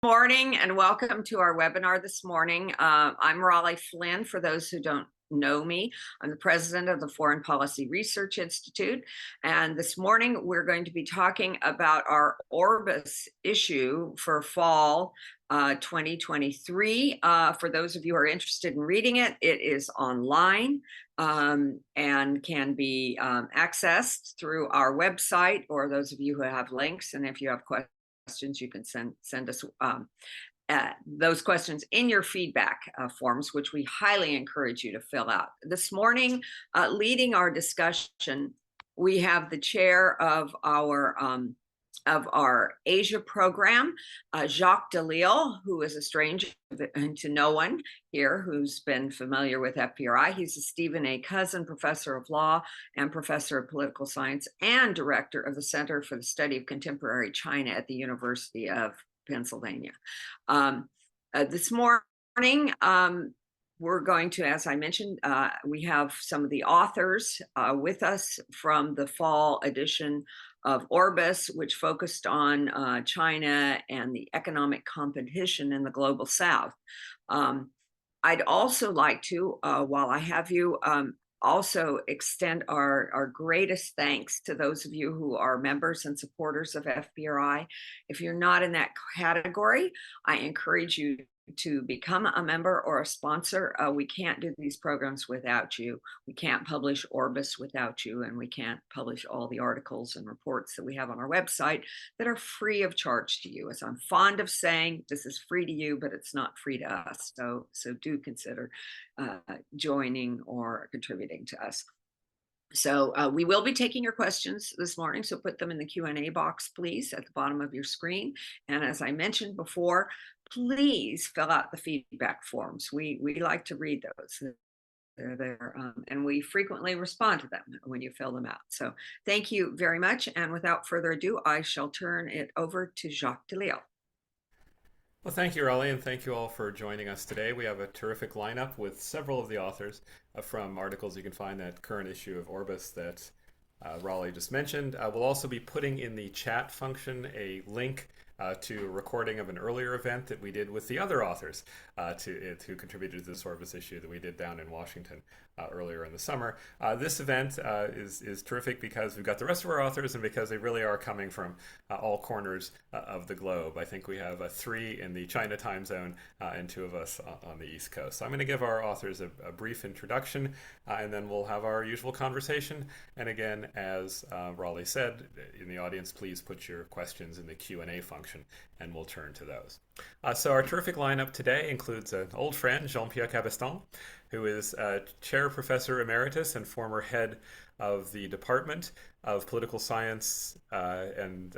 Morning and welcome to our webinar this morning. I'm Raleigh Flynn. For those who don't know me, I'm the president of the Foreign Policy Research Institute. And this morning we're going to be talking about our Orbis issue for fall 2023. For those of you who are interested in reading it, it is online and can be accessed through our website, or those of you who have links. And if you have questions, you can send us those questions in your feedback forms, which we highly encourage you to fill out. This morning, leading our discussion, we have the chair of our Asia program, Jacques deLisle, who is a stranger to no one here who's been familiar with FPRI. He's a Stephen A. Cousin Professor of Law and Professor of Political Science and Director of the Center for the Study of Contemporary China at the University of Pennsylvania. This morning, we're going to, as I mentioned, we have some of the authors with us from the fall edition of Orbis, which focused on China and the economic competition in the global South. I'd also like to, while I have you, also extend our greatest thanks to those of you who are members and supporters of FPRI. If you're not in that category, I encourage you to become a member or a sponsor. We can't do these programs without you. We can't publish Orbis without you, and we can't publish all the articles and reports that we have on our website that are free of charge to you. As I'm fond of saying, this is free to you, but it's not free to us. So do consider joining or contributing to us. So we will be taking your questions this morning, so put them in the Q&A box, please, at the bottom of your screen. And as I mentioned before, please fill out the feedback forms. We like to read those. They're there, and we frequently respond to them when you fill them out. So thank you very much. And without further ado, I shall turn it over to Jacques deLisle. Well, thank you, Raleigh, and thank you all for joining us today. We have a terrific lineup with several of the authors from articles you can find that current issue of Orbis that Raleigh just mentioned. We'll also be putting in the chat function a link to a recording of an earlier event that we did with the other authors who contributed to this Orbis issue that we did down in Washington earlier in the summer. This event is terrific because we've got the rest of our authors and because they really are coming from all corners of the globe. I think we have 3 in the China time zone and 2 of us on the East Coast. So I'm going to give our authors a brief introduction and then we'll have our usual conversation. And again, as Raleigh said, in the audience, please put your questions in the Q&A function and we'll turn to those. So our terrific lineup today includes an old friend, Jean-Pierre Cabestan, who is Chair Professor Emeritus and former head of the Department of Political Science Department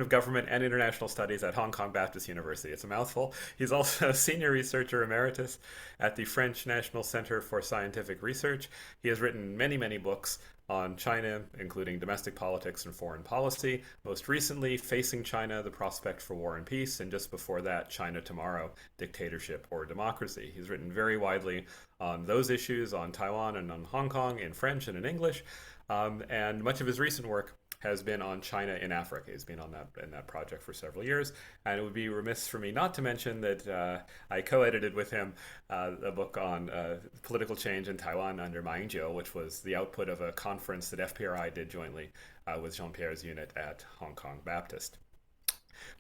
of Government and International Studies at Hong Kong Baptist University. It's a mouthful. He's also a Senior Researcher Emeritus at the French National Center for Scientific Research. He has written many, many books on China, including domestic politics and foreign policy. Most recently, Facing China, The Prospect for War and Peace, and just before that, China Tomorrow, Dictatorship or Democracy. He's written very widely on those issues, on Taiwan and on Hong Kong, in French and in English, and much of his recent work has been on China in Africa. He's been on that project for several years, and it would be remiss for me not to mention that I co-edited with him a book on political change in Taiwan under Ma Ying-jeou, which was the output of a conference that FPRI did jointly with Jean-Pierre's unit at Hong Kong Baptist.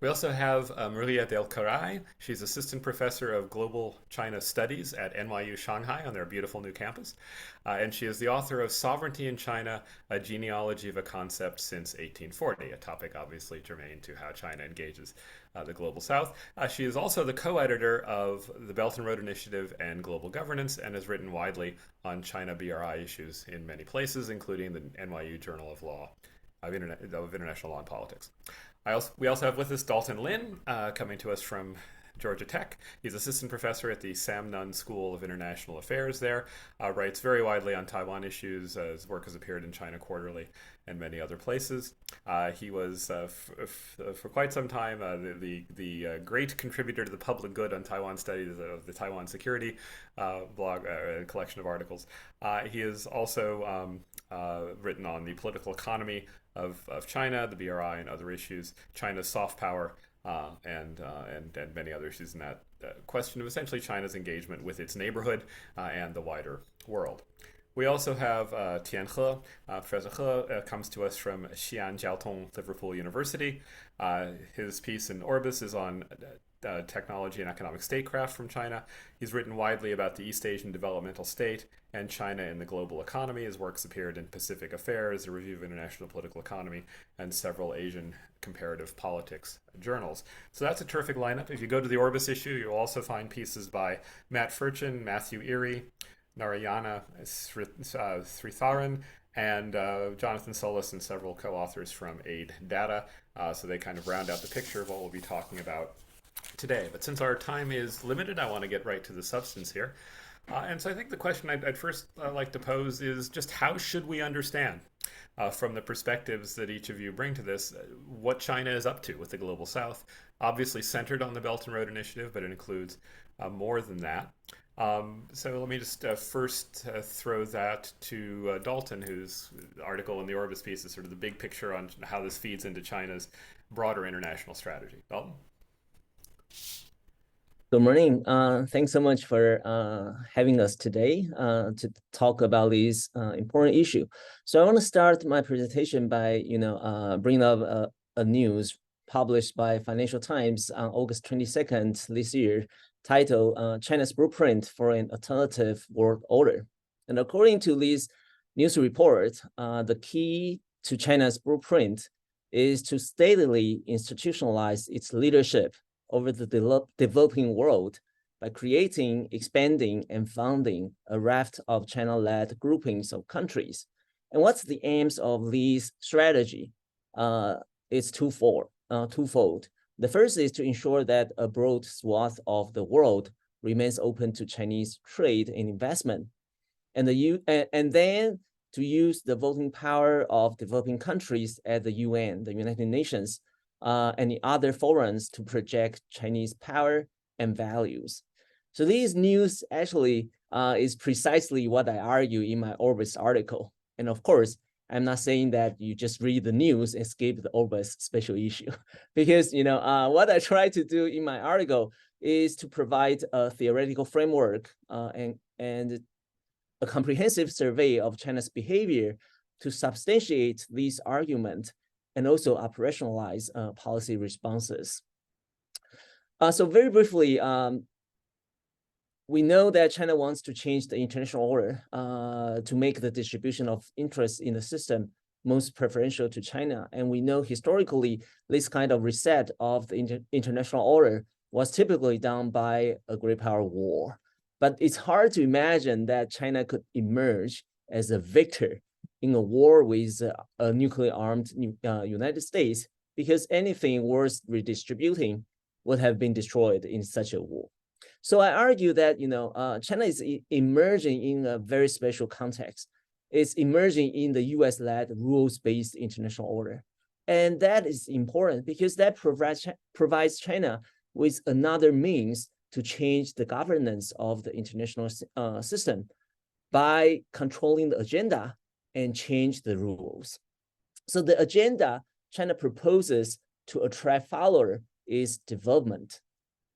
We also have Maria del Carray. She's Assistant Professor of Global China Studies at NYU Shanghai on their beautiful new campus. And she is the author of Sovereignty in China, A Genealogy of a Concept Since 1840, a topic obviously germane to how China engages the Global South. She is also the co-editor of the Belt and Road Initiative and Global Governance and has written widely on China BRI issues in many places, including the NYU Journal of Law, of International Law and Politics. We also have with us Dalton Lin, coming to us from Georgia Tech. He's assistant professor at the Sam Nunn School of International Affairs there, writes very widely on Taiwan issues. His work has appeared in China Quarterly and many other places. He was, for quite some time, the great contributor to the public good on Taiwan studies of the Taiwan Security blog, collection of articles. He has also written on the political economy of China, the BRI, and other issues, China's soft power, and many other issues in that question of essentially China's engagement with its neighborhood and the wider world. We also have Tian He. Professor He comes to us from Xi'an Jiaotong Liverpool University. His piece in Orbis is on technology and economic statecraft from China. He's written widely about the East Asian developmental state and China in the global economy. His works appeared in Pacific Affairs, a review of international political economy, and several Asian comparative politics journals. So that's a terrific lineup. If you go to the Orbis issue, you'll also find pieces by Matt Furchin, Matthew Erie, Narayana Sritharan, and Jonathan Solis and several co-authors from Aid Data. So they kind of round out the picture of what we'll be talking about today. But since our time is limited, I want to get right to the substance here. And so I think the question I'd first like to pose is just how should we understand, from the perspectives that each of you bring to this, what China is up to with the Global South, obviously centered on the Belt and Road Initiative, but it includes more than that. So let me just first throw that to Dalton, whose article in the Orbis piece is sort of the big picture on how this feeds into China's broader international strategy. Dalton? Good morning. Thanks so much for having us today to talk about this important issue. So I want to start my presentation by, bringing up a news published by Financial Times on August 22nd this year, titled China's Blueprint for an Alternative World Order. And according to this news report, the key to China's blueprint is to steadily institutionalize its leadership over the developing world by creating, expanding, and founding a raft of China-led groupings of countries. And what's the aims of this strategy? It's twofold. The first is to ensure that a broad swath of the world remains open to Chinese trade and investment, and then to use the voting power of developing countries at the UN, the United Nations, and the other forums to project Chinese power and values. So this news actually is precisely what I argue in my Orbis article. And of course, I'm not saying that you just read the news and skip the Orbis special issue, because what I try to do in my article is to provide a theoretical framework and a comprehensive survey of China's behavior to substantiate this argument and also operationalize policy responses. So very briefly, we know that China wants to change the international order to make the distribution of interests in the system most preferential to China. And we know historically, this kind of reset of the international order was typically done by a great power war. But it's hard to imagine that China could emerge as a victor in a war with a nuclear armed United States, because anything worth redistributing would have been destroyed in such a war. So I argue that China is emerging in a very special context. It's emerging in the US-led rules-based international order. And that is important because that provides China with another means to change the governance of the international system by controlling the agenda and change the rules. So the agenda China proposes to attract followers is development.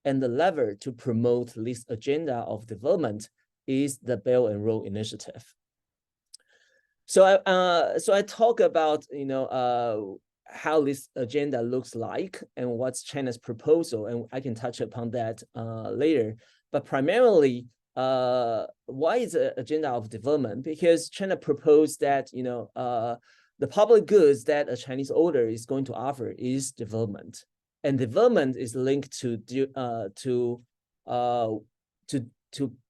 And the lever to promote this agenda of development is the Belt and Road Initiative. So I talk about how this agenda looks like and what's China's proposal, and I can touch upon that later. But primarily, why is the agenda of development? Because China proposed that the public goods that a Chinese order is going to offer is development, and development is linked to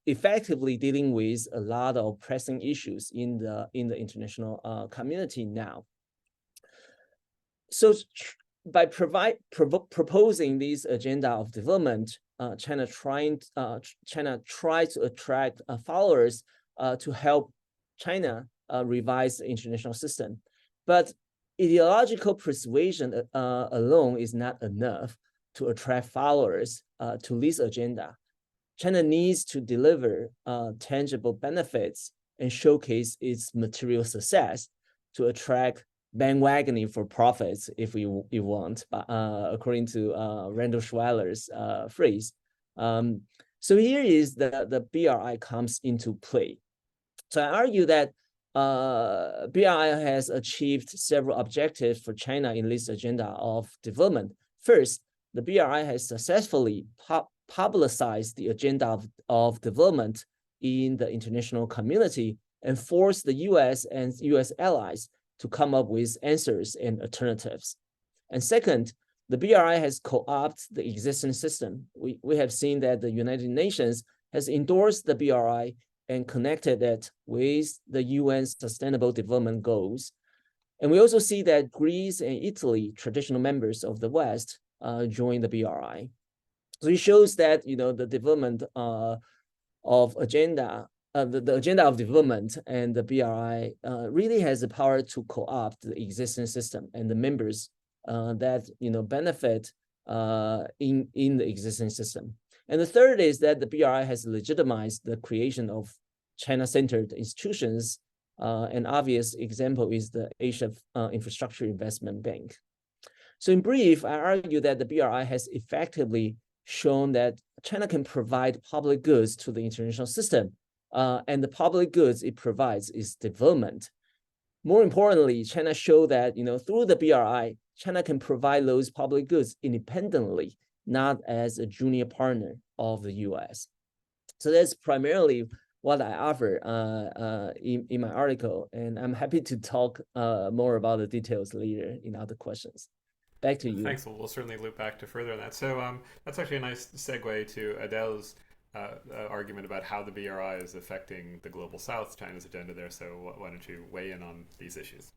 effectively dealing with a lot of pressing issues in the international community now. So by proposing this agenda of development, China tries to attract followers to help China revise the international system. But ideological persuasion alone is not enough to attract followers to this agenda. China needs to deliver tangible benefits and showcase its material success to attract bandwagoning for profits, if you want, according to Randall Schweiler's phrase. So here is the BRI comes into play. So I argue that BRI has achieved several objectives for China in this agenda of development. First, the BRI has successfully publicized the agenda of development in the international community and forced the US and US allies to come up with answers and alternatives. And second, the BRI has co-opted the existing system. We have seen that the United Nations has endorsed the BRI and connected it with the UN Sustainable Development Goals. And we also see that Greece and Italy, traditional members of the West, joined the BRI. So it shows that, you know, the development of agenda, the agenda of development and the BRI really has the power to co-opt the existing system and the members that, you know, benefit in the existing system. And the third is that the BRI has legitimized the creation of China-centered institutions. An obvious example is the Asia Infrastructure Investment Bank. So in brief, I argue that the BRI has effectively shown that China can provide public goods to the international system, and the public goods it provides is development. More importantly, China showed that, you know, through the BRI, China can provide those public goods independently, not as a junior partner of the US. So that's primarily what I offer in my article, and I'm happy to talk more about the details later in other questions. Back to you. Thanks. We'll certainly loop back to further on that. So that's actually a nice segue to deLisle's argument about how the BRI is affecting the global South, China's agenda there. So why don't you weigh in on these issues?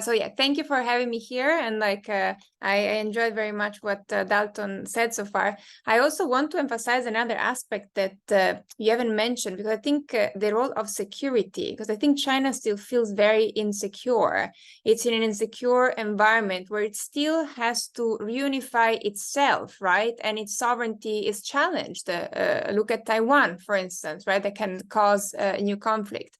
So yeah, thank you for having me here. And I enjoyed very much what Dalton said so far. I also want to emphasize another aspect that you haven't mentioned, because I think the role of security, because I think China still feels very insecure. It's in an insecure environment where it still has to reunify itself, right? And its sovereignty is challenged. Look at Taiwan, for instance, right? That can cause a new conflict.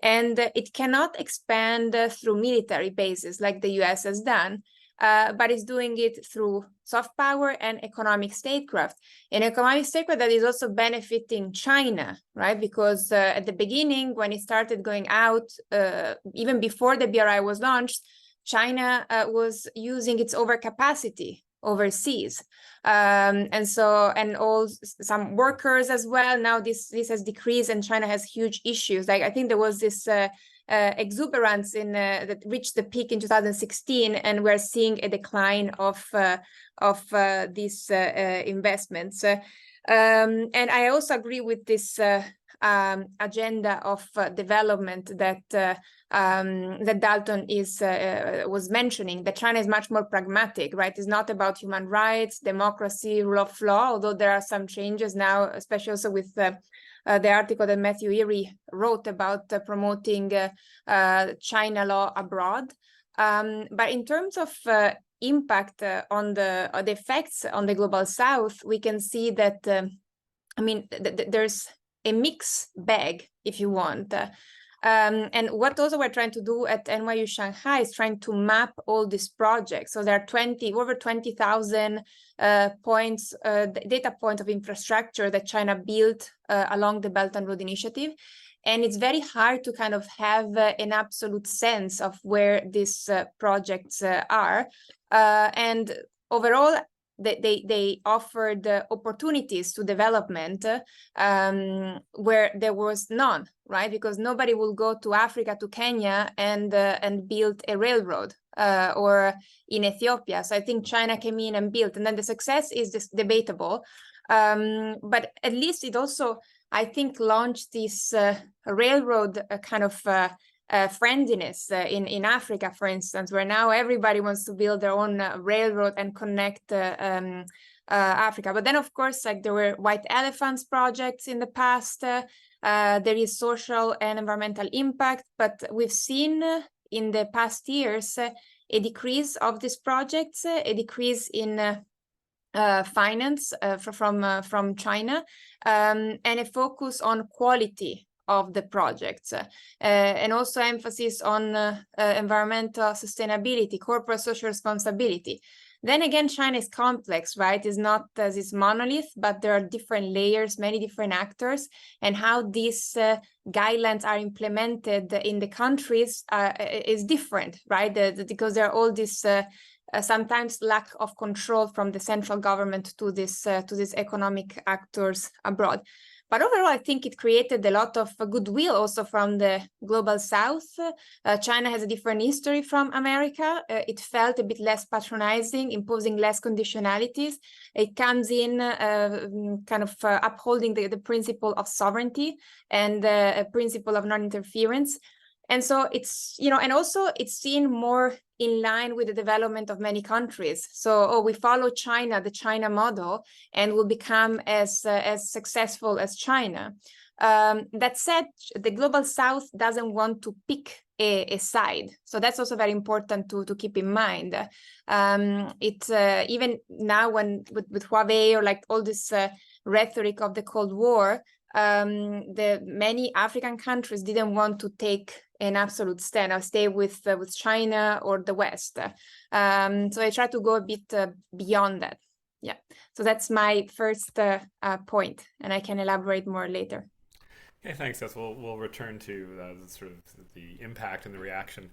And it cannot expand through military bases like the US has done, but is doing it through soft power and economic statecraft. An economic statecraft that is also benefiting China, right? Because at the beginning, when it started going out, even before the BRI was launched, China was using its overcapacity overseas, and some workers as well. Now this has decreased, and China has huge issues. Like I think there was this exuberance in that reached the peak in 2016, and we're seeing a decline of these investments. And I also agree with this agenda of development that Dalton was mentioning, that China is much more pragmatic, right? It's not about human rights, democracy, rule of law, although there are some changes now, especially also with the article that Matthew Erie wrote about promoting China law abroad. But in terms of impact on the effects on the global South, we can see that, there's a mixed bag, if you want. And what also we're trying to do at NYU Shanghai is trying to map all these projects. So there are over 20,000 data points of infrastructure that China built along the Belt and Road Initiative. And it's very hard to kind of have an absolute sense of where these projects are. And overall, they offered opportunities to development where there was none, right? Because nobody will go to Africa, to Kenya, and build a railroad, or in Ethiopia. So I think China came in and built, and then the success is debatable. But at least it also, I think, launched this railroad kind of friendliness in Africa, for instance, where now everybody wants to build their own railroad and connect Africa. But then, of course, like there were white elephants projects in the past. There is social and environmental impact, but we've seen in the past years a decrease of these projects, a decrease in finance from China, and a focus on quality of the projects, and also emphasis on environmental sustainability, corporate social responsibility. Then again, China is complex, right? It's not this monolith, but there are different layers, many different actors, and how these guidelines are implemented in the countries is different, right? Because there are all these sometimes lack of control from the central government to these economic actors abroad. But overall, I think it created a lot of goodwill also from the global south. China has a different history from America. It felt a bit less patronizing, imposing less conditionalities. It comes in kind of upholding the principle of sovereignty and a principle of non-interference. And so it's, you know, and also it's seen more in line with the development of many countries. So, we follow China, the China model, and will become as successful as China. That said, the global south doesn't want to pick a side. So that's also very important to keep in mind. It's even now when with Huawei or like all this rhetoric of the Cold War, the many African countries didn't want to take an absolute stand or stay with China or the West. So I try to go a bit beyond that. Yeah, so that's my first point, and I can elaborate more later. Okay, thanks. Yes, we'll return to sort of the impact and the reaction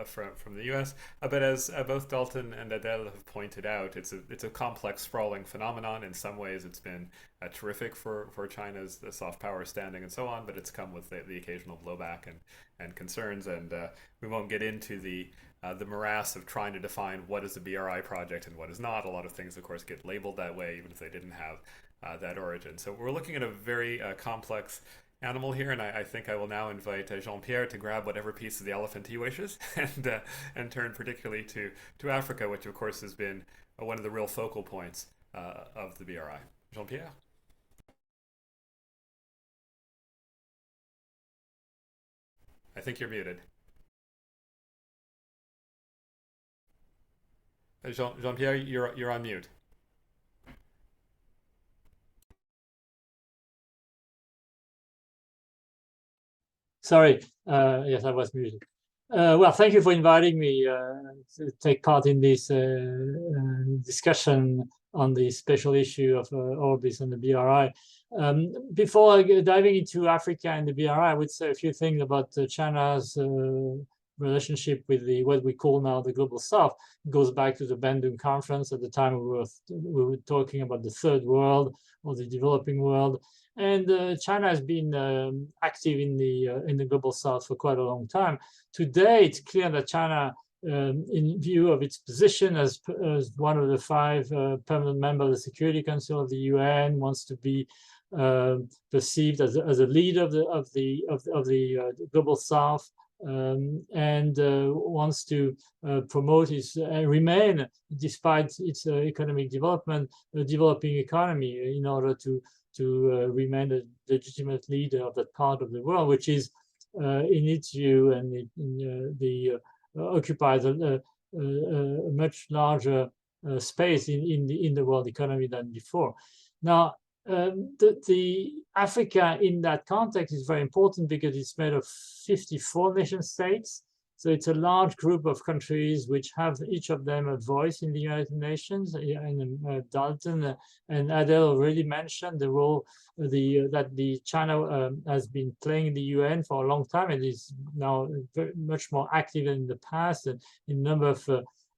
from the U.S. But as both Dalton and deLisle have pointed out, it's a complex, sprawling phenomenon. In some ways, it's been terrific for China's soft power standing and so on, but it's come with the occasional blowback and concerns. And we won't get into the morass of trying to define what is a BRI project and what is not. A lot of things, of course, get labeled that way, even if they didn't have that origin. So we're looking at a very complex animal here, and I think I will now invite Jean-Pierre to grab whatever piece of the elephant he wishes and turn particularly to Africa, which of course has been one of the real focal points of the BRI. Jean-Pierre? I think you're muted. Jean-Pierre, you're on mute. Sorry, yes, I was muted. Well, thank you for inviting me to take part in this discussion on the special issue of Orbis and the BRI. Before diving into Africa and the BRI, I would say a few things about China's relationship with what we call now the Global South. It goes back to the Bandung Conference. At the time, we were talking about the third world or the developing world. And China has been active in the Global South for quite a long time. Today, it's clear that China, in view of its position as one of the 5 permanent members of the Security Council of the UN, wants to be perceived as a leader of the Global South, and wants to promote its remain, despite its economic development, a developing economy in order to remain a legitimate leader of that part of the world, which is, in its view, and occupies a much larger space in the world economy than before. Now, the Africa in that context is very important because it's made of 54 nation states. So it's a large group of countries which have each of them a voice in the United Nations. And Dalton and deLisle already mentioned the role that China has been playing in the UN for a long time, and is now very much more active than in the past in a number of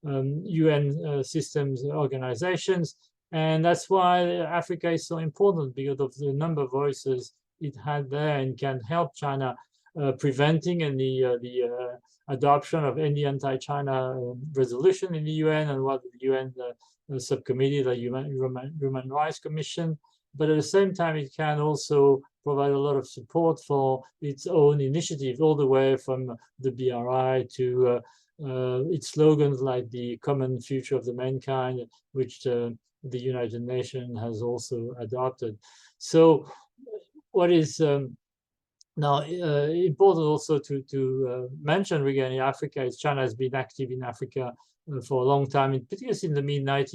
UN systems, organizations. And that's why Africa is so important, because of the number of voices it had there and can help China preventing the adoption of any anti-China resolution in the UN and what the UN subcommittee, the Human Rights Commission. But at the same time, it can also provide a lot of support for its own initiative, all the way from the BRI to its slogans like the common future of the mankind, which the United Nations has also adopted. So what is now important also to mention regarding Africa is China has been active in Africa for a long time, particularly in the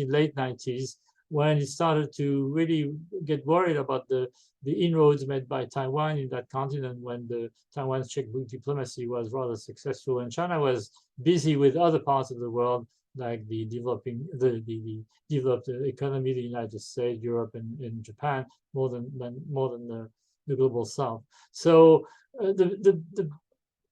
late 90s, when it started to really get worried about the inroads made by Taiwan in that continent, when the Taiwan's checkbook diplomacy was rather successful, and China was busy with other parts of the world, like the developed economy, the United States, Europe, and Japan, more than the global South. So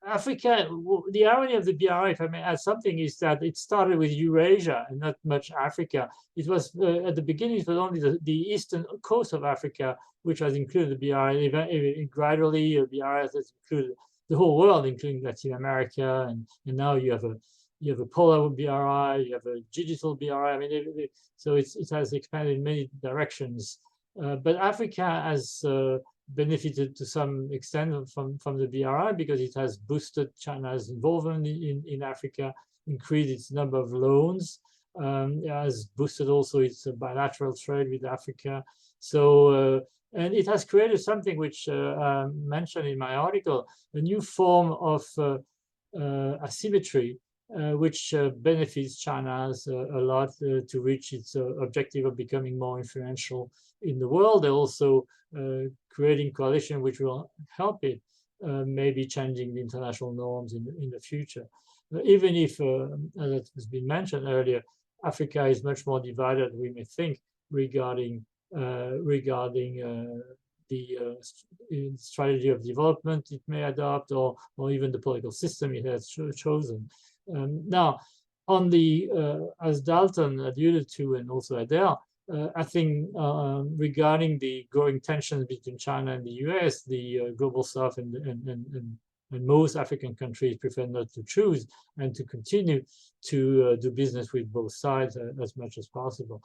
Africa, the irony of the BRI, if I may add something, is that it started with Eurasia and not much Africa. It was at the beginning, it was only the eastern coast of Africa which has included the BRI. Gradually, the BRI has included the whole world, including Latin America, and now you have a polar BRI, you have a digital BRI. I mean, so it has expanded in many directions. But Africa has benefited to some extent from the BRI because it has boosted China's involvement in Africa, increased its number of loans, has boosted also its bilateral trade with Africa. So, and it has created something which I mentioned in my article, a new form of asymmetry, which benefits China a lot to reach its objective of becoming more influential in the world. They're also creating coalition which will help it, maybe changing the international norms in the future. Even if, as it has been mentioned earlier, Africa is much more divided, we may think, regarding the strategy of development it may adopt, or even the political system it has chosen. Now, on the as Dalton alluded to, and also deLisle, I think regarding the growing tensions between China and the US, the global South and most African countries prefer not to choose and to continue to do business with both sides as much as possible.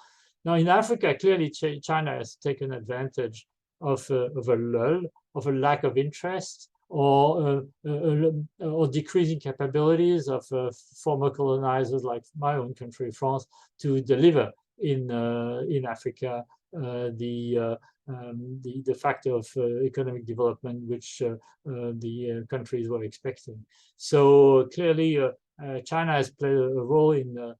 Now, in Africa, clearly China has taken advantage of a lull, of a lack of interest, or decreasing capabilities of former colonizers like my own country, France, to deliver in Africa the factor of economic development which the countries were expecting. So clearly, China has played a role in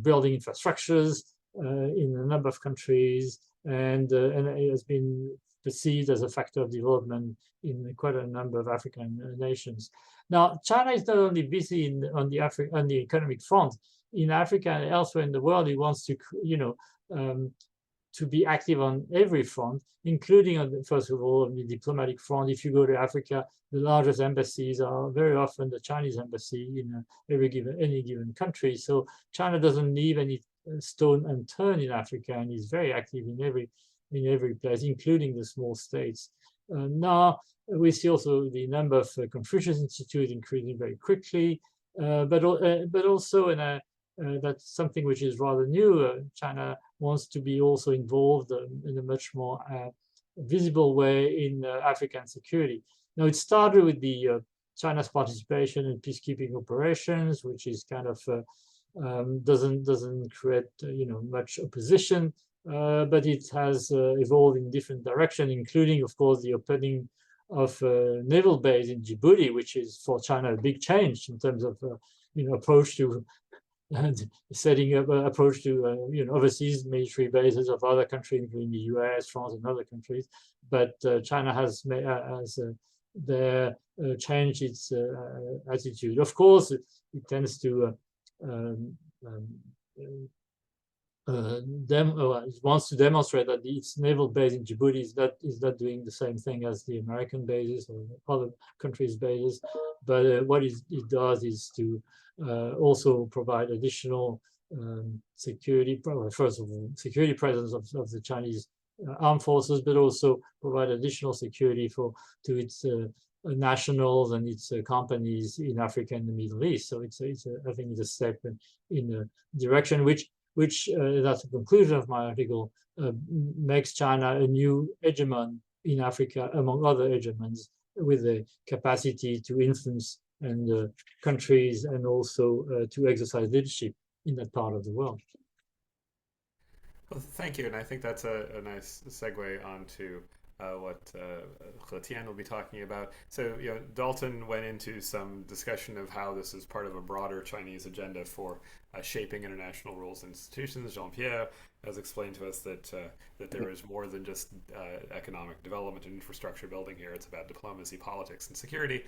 building infrastructures in a number of countries, and it has been perceived as a factor of development in quite a number of African nations. Now, China is not only busy on the economic front. In Africa and elsewhere in the world, it wants to, to be active on every front, including on first of all on the diplomatic front. If you go to Africa, the largest embassies are very often the Chinese embassy in any given country. So China doesn't leave any stone unturned in Africa, and is very active in every place, including the small states. Now we see also the number of Confucius Institute increasing very quickly, but also that's something which is rather new. China wants to be also involved in a much more visible way in African security. Now, it started with the China's participation in peacekeeping operations, which is kind of doesn't create much opposition, but it has evolved in different directions, including, of course, the opening of naval base in Djibouti, which is for China a big change in terms of approach to setting up an approach to overseas military bases of other countries, including the US, France, and other countries. But China has changed its attitude. Of course, it tends to it wants to demonstrate that its naval base in Djibouti is not doing the same thing as the American bases or other countries' bases. But what it does is to also provide additional security, first of all, security presence of the Chinese armed forces, but also provide additional security to its nationals and its companies in Africa and the Middle East. So I think it's a step in a direction which which, that's the conclusion of my article, makes China a new hegemon in Africa among other hegemons, with the capacity to influence and countries and also to exercise leadership in that part of the world. Well, thank you, and I think that's a nice segue onto what He will be talking about. So, Dalton went into some discussion of how this is part of a broader Chinese agenda for shaping international rules and institutions. Jean-Pierre has explained to us that there is more than just economic development and infrastructure building here. It's about diplomacy, politics, and security.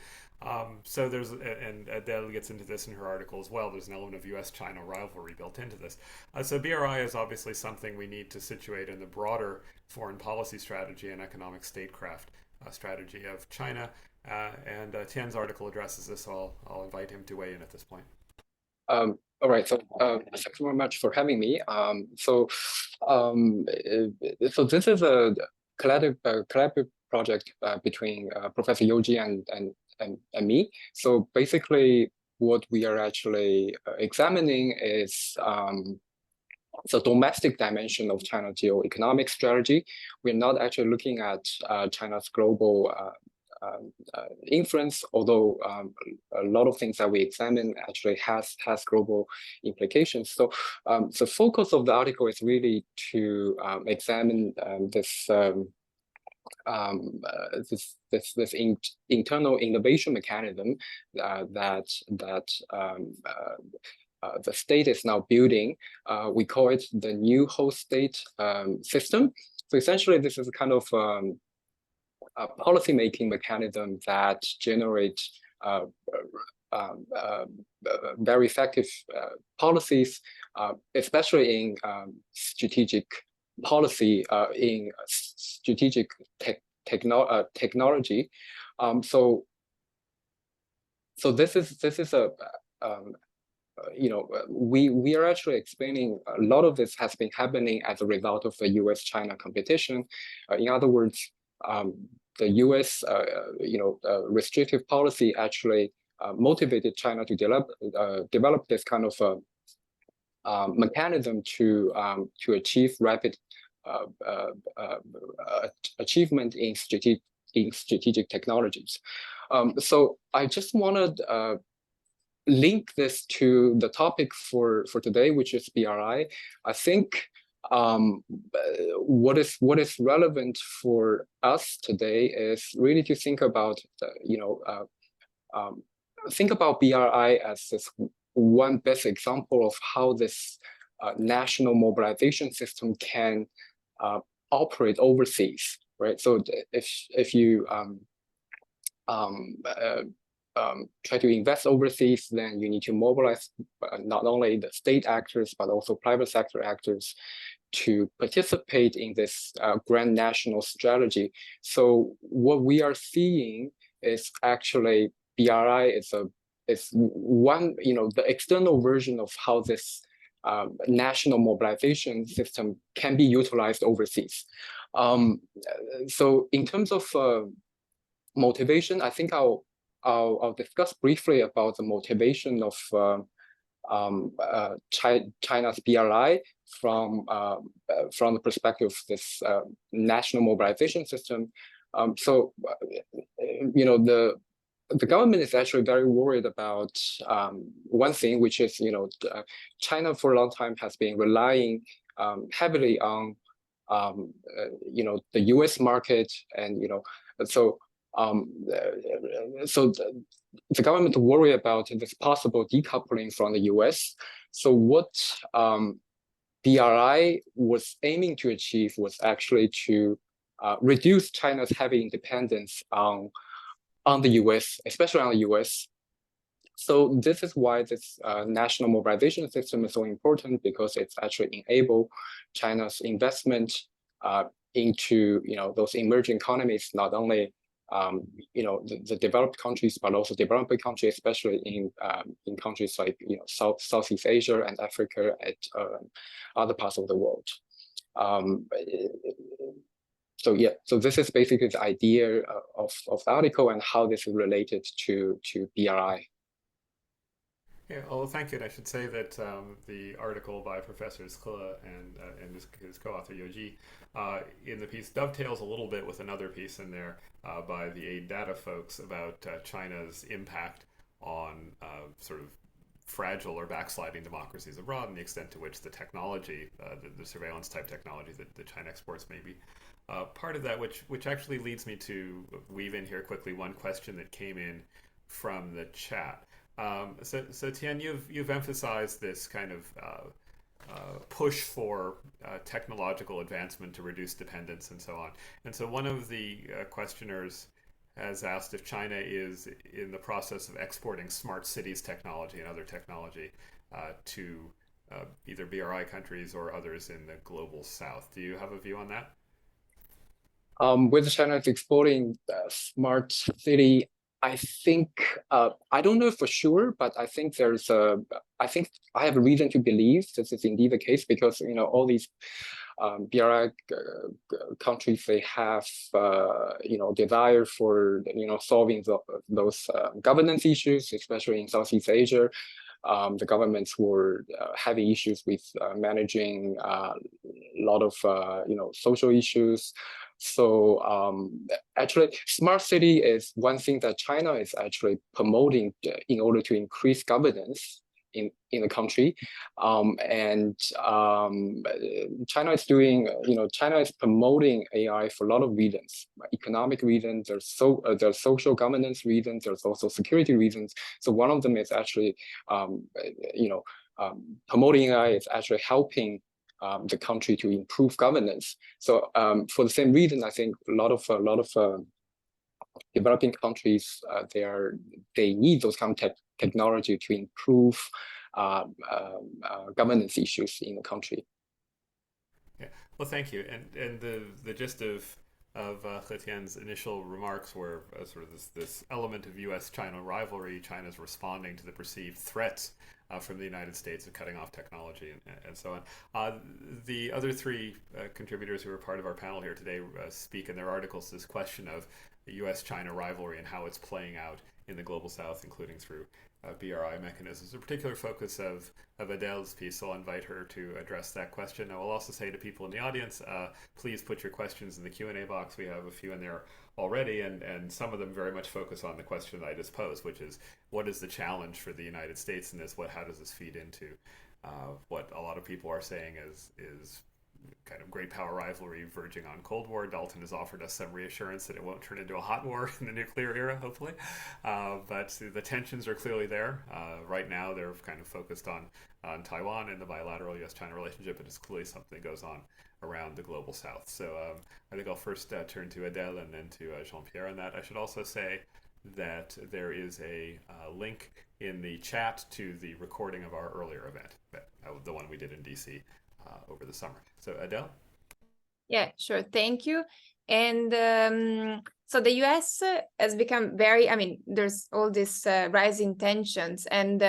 So there's, and deLisle gets into this in her article as well, there's an element of US-China rivalry built into this. So BRI is obviously something we need to situate in the broader foreign policy strategy and economic statecraft strategy of China. And Tian's article addresses this, so I'll invite him to weigh in at this point. All right, so thanks very much for having me. So this is a collaborative project between Professor Yoji and me. So basically, what we are actually examining is the domestic dimension of China's geoeconomic strategy. We're not actually looking at China's global influence, although a lot of things that we examine actually has global implications. So the focus of the article is really to examine this internal innovation mechanism that the state is now building. We call it the new host state system. So essentially, this is a kind of a policy-making mechanism that generates very effective policies, especially in strategic policy, in strategic technology. So this is a we are actually explaining a lot of this has been happening as a result of the US-China competition. In other words, the US, restrictive policy actually motivated China to develop this kind of mechanism to achieve rapid achievement in strategic technologies. So I just want to link this to the topic for today, which is BRI. I think what is relevant for us today is really to think about think about BRI as this one best example of how this national mobilization system can operate overseas, right? So if you try to invest overseas, then you need to mobilize not only the state actors, but also private sector actors to participate in this grand national strategy. So what we are seeing is actually BRI is one, the external version of how this national mobilization system can be utilized overseas. So in terms of motivation, I think I'll discuss briefly about the motivation of China's BRI from the perspective of this national mobilization system. So the government is actually very worried about one thing, which is China for a long time has been relying heavily on the U.S. market, and so the government worry about this possible decoupling from the U.S. So what BRI was aiming to achieve was actually to reduce China's heavy dependence on the U.S., especially on the U.S. So this is why this national mobilization system is so important, because it's actually enable China's investment into those emerging economies, not only the developed countries, but also developing countries, especially in countries like Southeast Asia and Africa, and other parts of the world. So yeah, so this is basically the idea of the article and how this is related to BRI. Yeah, well, thank you. And I should say that the article by Professors Kle and his co-author Yoji in the piece dovetails a little bit with another piece in there by the Aid Data folks about China's impact on sort of fragile or backsliding democracies abroad, and the extent to which the technology, the surveillance type technology that China exports may be part of that, which actually leads me to weave in here quickly one question that came in from the chat. So Tian, you've emphasized this kind of push for technological advancement to reduce dependence and so on. And so one of the questioners has asked if China is in the process of exporting smart cities technology and other technology to either BRI countries or others in the global south. Do you have a view on that? With China exporting smart city, I think I don't know for sure, but I think I have a reason to believe this is indeed the case, because all these BRI countries, they have desire for solving those governance issues, especially in Southeast Asia. The governments were having issues with managing a lot of social issues. So actually, smart city is one thing that China is actually promoting in order to increase governance in the country, and China is doing, China is promoting AI for a lot of reasons, economic reasons. There's social governance reasons. There's also security reasons. So one of them is actually, promoting AI is actually helping the country to improve governance. So for the same reason, I think a lot of developing countries, they need those kind of technology to improve governance issues in the country. Yeah. Well, thank you. And the gist of He Tian's initial remarks were sort of this element of U.S.-China rivalry. China's responding to the perceived threats from the United States of cutting off technology and so on. The other three contributors who are part of our panel here today speak in their articles this question of the U.S.-China rivalry and how it's playing out in the global south, including through BRI mechanisms. A particular focus of Adele's piece, so I'll invite her to address that question. I will also say to people in the audience, please put your questions in the Q&A box. We have a few in there already, and some of them very much focus on the question that I just posed, which is, what is the challenge for the United States in this? How does this feed into what a lot of people are saying is kind of great power rivalry verging on Cold War. Dalton has offered us some reassurance that it won't turn into a hot war in the nuclear era, hopefully. But the tensions are clearly there. Right now, they're kind of focused on Taiwan and the bilateral U.S.-China relationship, but it's clearly something that goes on around the global south. So I think I'll first turn to Adele and then to Jean-Pierre on that. I should also say that there is a link in the chat to the recording of our earlier event, the one we did in DC over the summer. So Adele? Yeah, sure. Thank you. And so the US has become very, there's all this rising tensions, and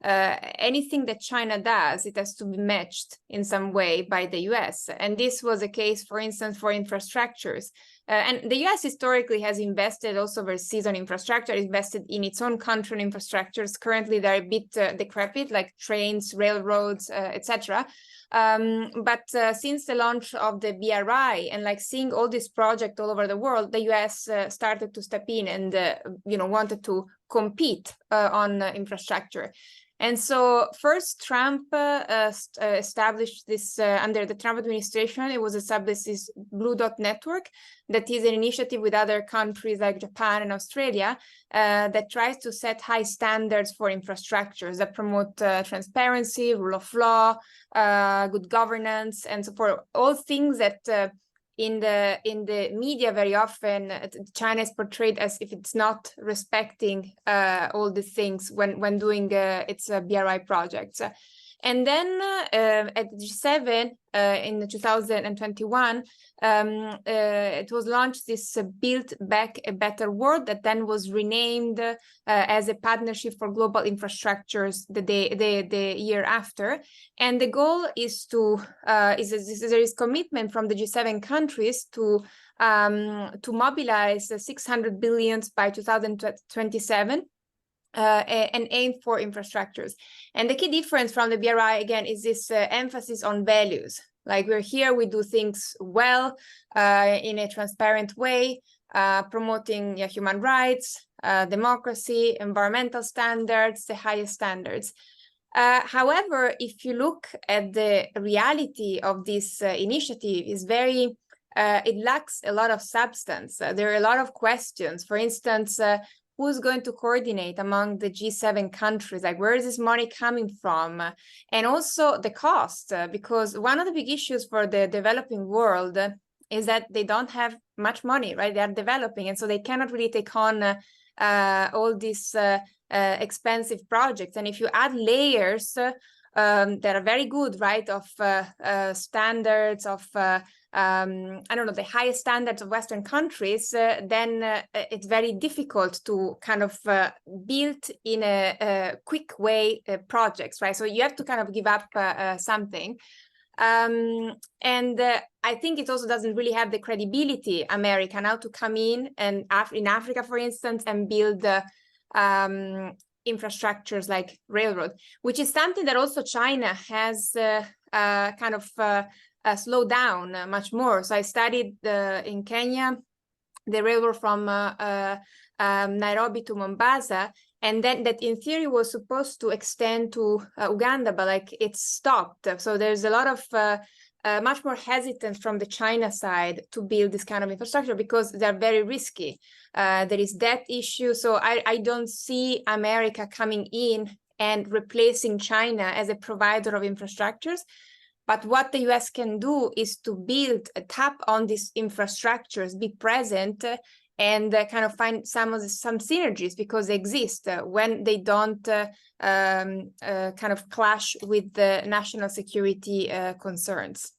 anything that China does, it has to be matched in some way by the US. And this was a case, for instance, for infrastructures. And the US historically has invested also overseas on infrastructure, invested in its own country on infrastructures. Currently, they're a bit decrepit, like trains, railroads, etc. But since the launch of the BRI and seeing all these projects all over the world, the US started to step in and wanted to compete on infrastructure. And so first Trump established this under the Trump administration. It was established this Blue Dot Network that is an initiative with other countries like Japan and Australia that tries to set high standards for infrastructures that promote transparency, rule of law, good governance, and so forth. All things that in the media very often China is portrayed as if it's not respecting all these things when doing its BRI projects. And then at G7 in 2021, it was launched this Build Back a Better World that then was renamed as a Partnership for Global Infrastructures the year after. And the goal is to there is commitment from the G7 countries to mobilize 600 billion by 2027. and aim for infrastructures. And the key difference from the BRI, again, is this emphasis on values. Like we're here, we do things well, in a transparent way, promoting human rights, democracy, environmental standards, the highest standards. However, if you look at the reality of this initiative, is very, it lacks a lot of substance. There are a lot of questions. For instance, who's going to coordinate among the G7 countries? Like, where is this money coming from? And also the cost, because one of the big issues for the developing world is that they don't have much money, right? They are developing, and so they cannot really take on all these expensive projects. And if you add layers that are very good, right, of standards of I don't know, the highest standards of Western countries, then it's very difficult to kind of build in a quick way projects, right? So you have to kind of give up something. And I think it also doesn't really have the credibility, America, now to come in and in Africa, for instance, and build infrastructures like railroad, which is something that also China has kind of slowed down much more. So I studied in Kenya, the railroad from Nairobi to Mombasa, and then that in theory was supposed to extend to Uganda, but like it stopped. So there's a lot of much more hesitance from the China side to build this kind of infrastructure because they're very risky. There is debt issue. So I don't see America coming in and replacing China as a provider of infrastructures. But what the US can do is to build, tap on these infrastructures, be present, and kind of find some synergies, because they exist when they don't kind of clash with the national security concerns.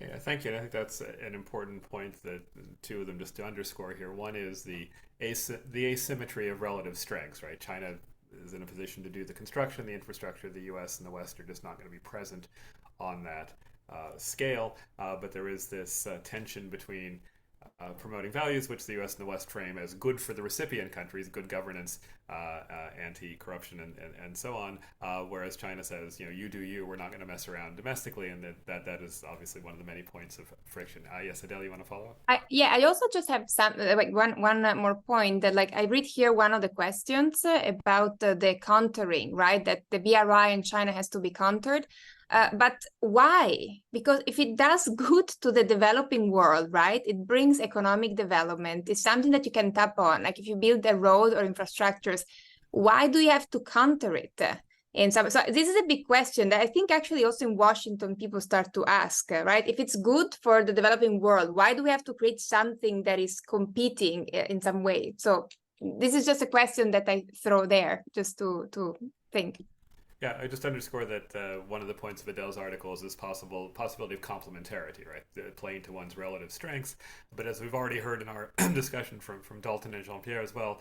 Yeah, thank you. And I think that's an important point, that two of them just to underscore here. One is the asymmetry of relative strengths, right? China is in a position to do the construction, the infrastructure. The US and the West are just not going to be present on that scale. But there is this tension between promoting values, which the US and the West frame as good for the recipient countries, good governance, anti-corruption, and so on, whereas China says, you do you, we're not going to mess around domestically, and that is obviously one of the many points of friction. Yes, deLisle, you want to follow up? I also just have some like one more point, that like I read here one of the questions about the countering, right? That the BRI in China has to be countered. But why? Because if it does good to the developing world, right, it brings economic development. It's something that you can tap on. Like if you build a road or infrastructures, why do you have to counter it? So this is a big question that I think actually also in Washington people start to ask, right? If it's good for the developing world, why do we have to create something that is competing in some way? So this is just a question that I throw there just to think. Yeah, I just underscore that one of the points of Adele's article is this possibility of complementarity, right? Playing to one's relative strengths. But as we've already heard in our discussion from Dalton and Jean-Pierre as well,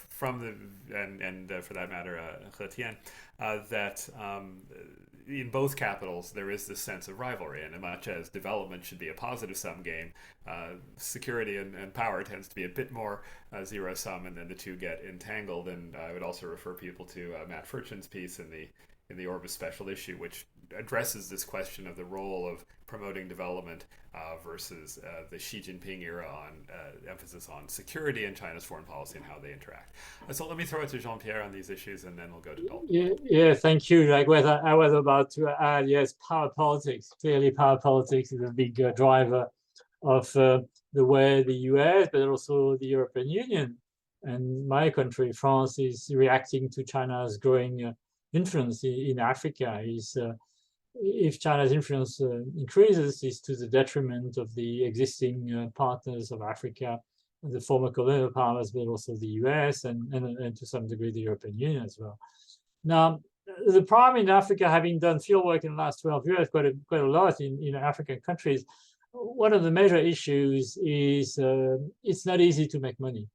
from the and for that matter, Chrétien, that in both capitals there is this sense of rivalry, and as much as development should be a positive sum game, security and power tends to be a bit more zero sum, and then the two get entangled. And I would also refer people to Matt Furchin's piece in the Orbis special issue, which addresses this question of the role of promoting development versus the Xi Jinping era on emphasis on security and China's foreign policy and how they interact. So let me throw it to Jean-Pierre on these issues, and then we'll go to Dalton. Yeah, thank you. Like what I was about to add, yes, power politics. Clearly, power politics is a big driver of the way the US, but also the European Union and my country, France, is reacting to China's growing influence in Africa. If China's influence increases, is to the detriment of the existing partners of Africa, the former colonial powers, but also the US and to some degree the European Union as well. Now, the problem in Africa, having done fieldwork in the last 12 years, quite a lot in African countries, one of the major issues is it's not easy to make money.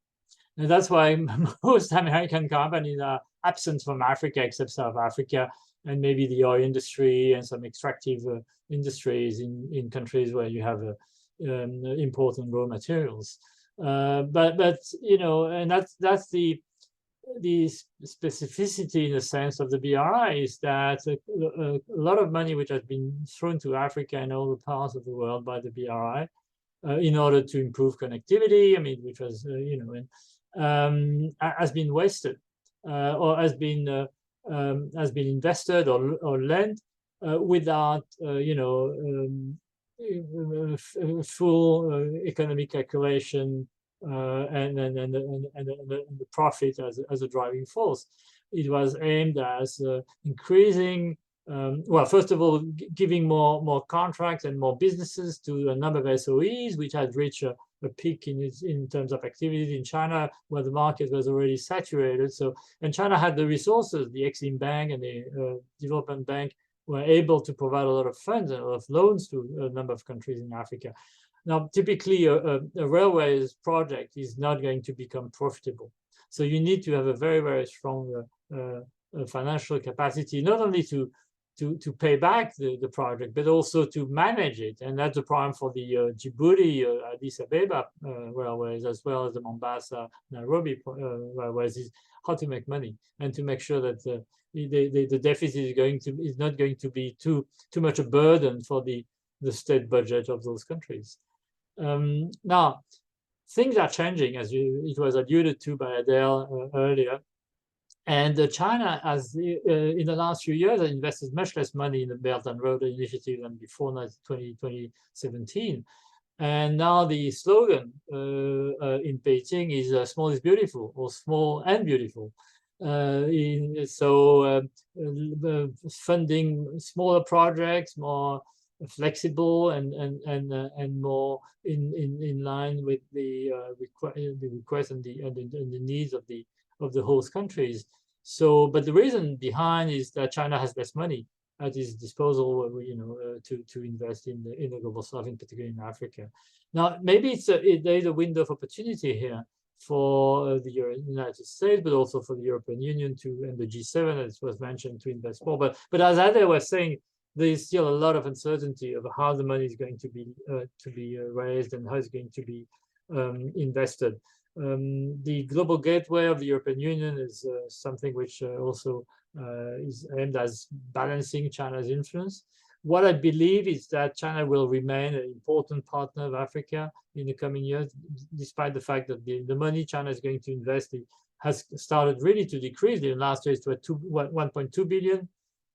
And that's why most American companies are absent from Africa, except South Africa, and maybe the oil industry and some extractive industries in countries where you have important raw materials. But and that's the the specificity in the sense of the BRI is that a lot of money which has been thrown to Africa and other parts of the world by the BRI in order to improve connectivity, I mean, which was, has been wasted or has been invested or lent without, full economic calculation and the profit as a driving force. It was aimed as increasing, well, first of all, giving more contracts and more businesses to a number of SOEs, which had reached a peak in terms of activity in China, where the market was already saturated. So, and China had the resources, the Exim Bank and the Development Bank were able to provide a lot of funds and a lot of loans to a number of countries in Africa. Now, typically, a railways project is not going to become profitable. So you need to have a very, very strong financial capacity, not only to pay back the project, but also to manage it. And that's the problem for the Djibouti, Addis Ababa railways, as well as the Mombasa, Nairobi railways, is how to make money and to make sure that the deficit is not going to be too much a burden for the state budget of those countries. Now, things are changing, as it was alluded to by deLisle earlier. And China has, in the last few years, invested much less money in the Belt and Road Initiative than before 2017. And now the slogan in Beijing is small is beautiful, or small and beautiful. Funding smaller projects, more flexible and more in line with the request and the needs of the host countries. So, but the reason behind is that China has less money at its disposal, to invest in the global south, in particular in Africa. Now, maybe there is a window of opportunity here for the United States, but also for the European Union and the G7, as was mentioned, to invest more. But as Ade was saying, there is still a lot of uncertainty of how the money is going to be raised and how it's going to be invested. The global gateway of the European Union is something which also is aimed as balancing China's influence. What I believe is that China will remain an important partner of Africa in the coming years, despite the fact that the money China is going to invest has started really to decrease. In the last year, it was 1.2 billion.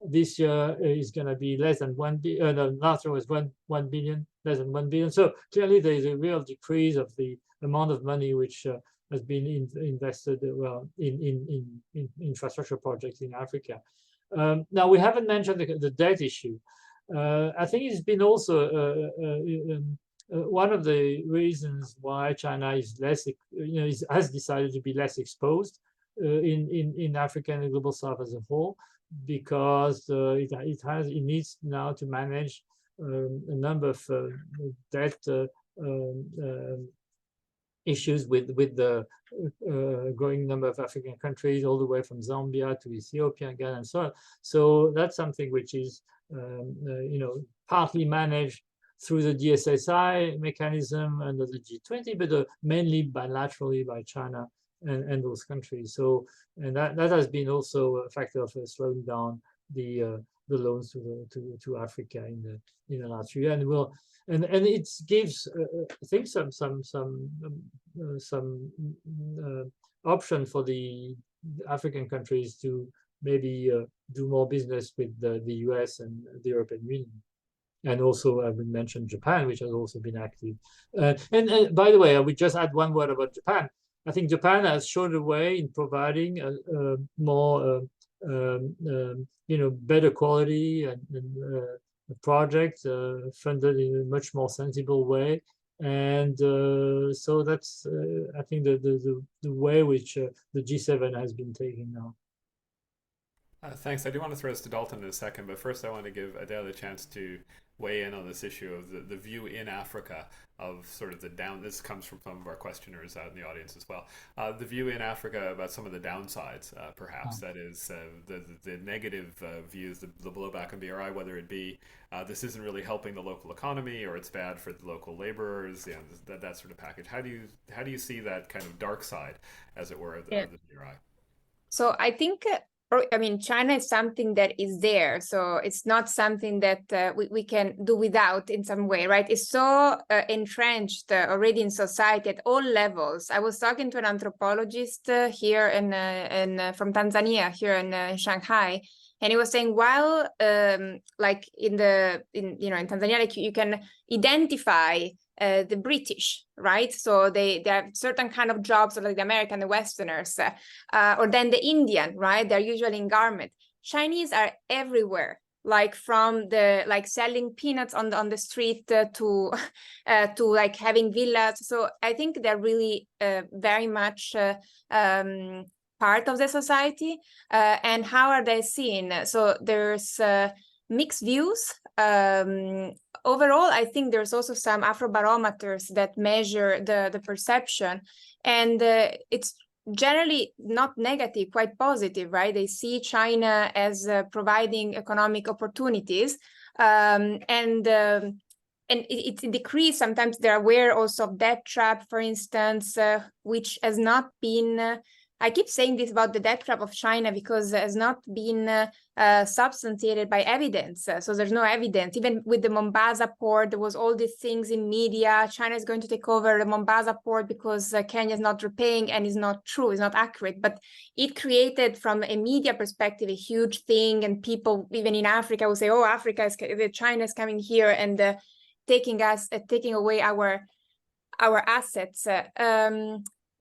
This year is going to be less than 1 billion. No, last year was 1 billion, less than 1 billion. So clearly there is a real decrease of the amount of money which has been invested in infrastructure projects in Africa. Now, we haven't mentioned the debt issue. I think it's been also one of the reasons why China is less, has decided to be less exposed in Africa and the global south as a whole, because it needs now to manage a number of debt issues with the growing number of African countries, all the way from Zambia to Ethiopia, Ghana, and so on. So that's something which is partly managed through the DSSI mechanism under the G20, but mainly bilaterally by China and those countries. So, and that has been also a factor of slowing down the loans to Africa in the last few years. And it gives I think some option for the African countries to maybe do more business with the US and the European Union. And also, I would mention Japan, which has also been active. And by the way, I would just add one word about Japan. I think Japan has shown the way in providing more, better quality and projects funded in a much more sensible way. And so that's, I think, the way which the G7 has been taking now. Thanks. I do want to throw this to Dalton in a second, but first I want to give deLisle a chance to weigh in on this issue of the view in Africa of sort of this comes from some of our questioners out in the audience as well, the view in Africa about some of the downsides, perhaps, that is the negative views, the blowback on BRI, whether it be this isn't really helping the local economy, or it's bad for the local laborers, that sort of package. How do you see that kind of dark side, as it were, of the BRI? So I think, I mean, China is something that is there. So it's not something that we can do without in some way, right? It's so entrenched already in society at all levels. I was talking to an anthropologist here from Tanzania, here in Shanghai, and he was saying while like in Tanzania, like you can identify the British, right? So they have certain kind of jobs, like the American, the Westerners, or then the Indian, right? They're usually in garment. Chinese are everywhere, like from the selling peanuts on the street to like having villas. So I think they're really very much part of the society. And how are they seen? So there's mixed views. Overall, I think there's also some Afrobarometers that measure the perception, and it's generally not negative, quite positive, right? They see China as providing economic opportunities, and it decreased. Sometimes they're aware also of debt trap, for instance, which has not been. I keep saying this about the debt trap of China because it has not been substantiated by evidence. So there's no evidence. Even with the Mombasa port, there was all these things in media. China is going to take over the Mombasa port because Kenya is not repaying, and is not true, is not accurate. But it created, from a media perspective, a huge thing. And people, even in Africa, will say, "Oh, China is coming here and taking away our assets."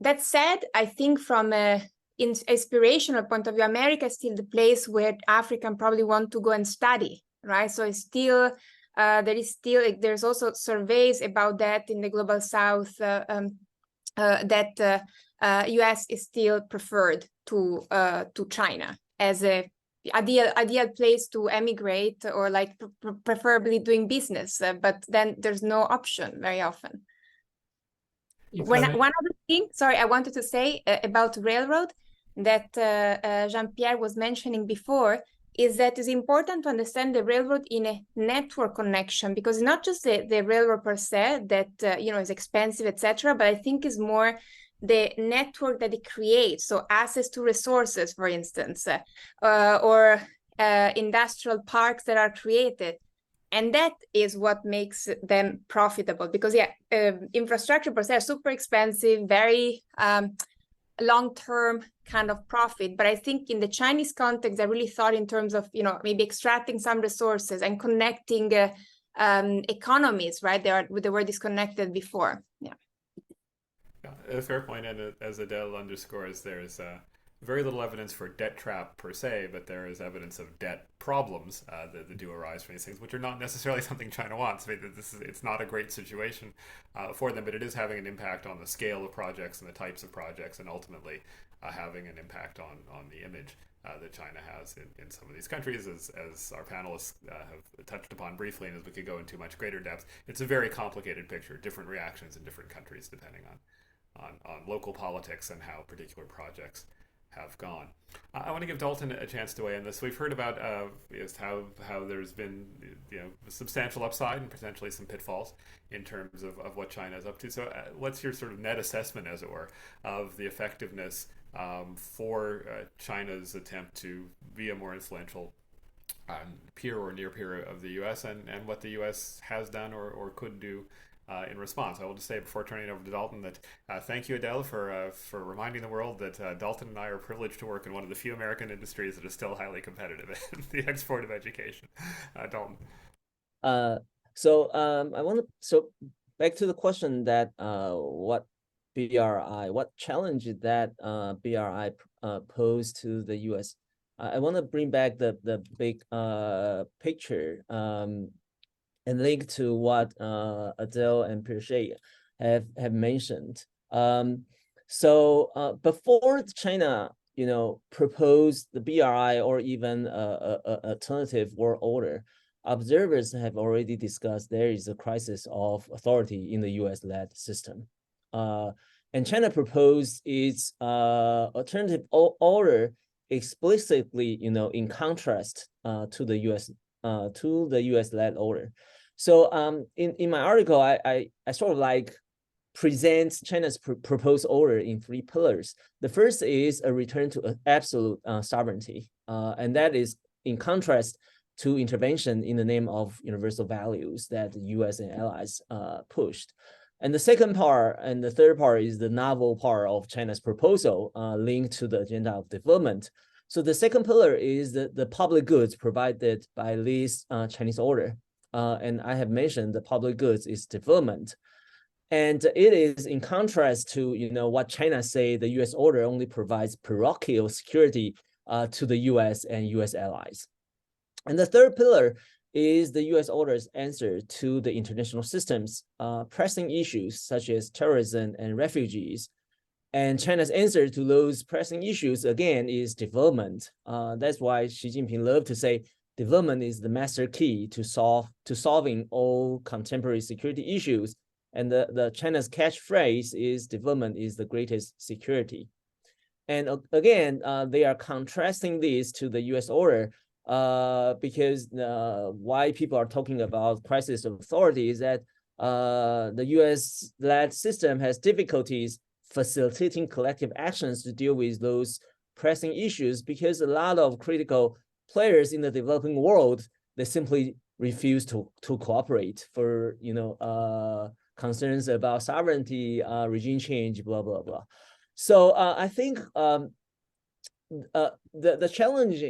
That said, I think from an inspirational point of view, America is still the place where Africans probably want to go and study, right? So it's still, there's also surveys about that in the Global South, that US is still preferred to China as a ideal place to emigrate, or like preferably doing business, but then there's no option very often. One other thing, sorry, I wanted to say about railroad that Jean-Pierre was mentioning before is that it's important to understand the railroad in a network connection, because it's not just the railroad per se that is expensive, etc., but I think is more the network that it creates. So access to resources, for instance, or industrial parks that are created. And that is what makes them profitable, because infrastructure per se are super expensive, very long-term kind of profit. But I think in the Chinese context, I really thought in terms of, maybe extracting some resources and connecting economies, right? They were disconnected before. Yeah, a fair point. And as deLisle underscores, there's very little evidence for debt trap per se, but there is evidence of debt problems that do arise from these things, which are not necessarily something China wants. I mean, it's not a great situation for them, but it is having an impact on the scale of projects and the types of projects, and ultimately having an impact on the image that China has in some of these countries, as our panelists have touched upon briefly, and as we could go into much greater depth. It's a very complicated picture, different reactions in different countries depending on local politics and how particular projects have gone. I want to give Dalton a chance to weigh in this. We've heard about how there's been substantial upside and potentially some pitfalls in terms of what China is up to. So what's your sort of net assessment, as it were, of the effectiveness for China's attempt to be a more influential peer or near peer of the U.S. and what the U.S. has done or could do in response? I will just say before turning it over to Dalton that thank you, deLisle, for reminding the world that Dalton and I are privileged to work in one of the few American industries that is still highly competitive in the export of education. Dalton. So back to the question that what challenge that BRI posed to the U.S. I want to bring back the big picture. And link to what deLisle and Pierre have mentioned. So before China, proposed the BRI or even alternative world order, observers have already discussed there is a crisis of authority in the U.S.-led system. And China proposed its alternative order explicitly, in contrast to the U.S. led order. So in my article, I sort of like presents China's proposed order in 3 pillars. The first is a return to absolute sovereignty, and that is in contrast to intervention in the name of universal values that the US and allies pushed. And the second part and the third part is the novel part of China's proposal linked to the agenda of development. So the second pillar is the public goods provided by this Chinese order. And I have mentioned the public goods is development. And it is in contrast to what China say the US order only provides parochial security to the US and US allies. And the third pillar is the US order's answer to the international system's pressing issues such as terrorism and refugees. And China's answer to those pressing issues, again, is development. That's why Xi Jinping loved to say development is the master key to solving all contemporary security issues. And the China's catchphrase is development is the greatest security. And again, they are contrasting this to the US order because why people are talking about crisis of authority is that the US-led system has difficulties facilitating collective actions to deal with those pressing issues because a lot of critical players in the developing world, they simply refuse to cooperate for concerns about sovereignty, regime change, blah, blah, blah. So I think the challenge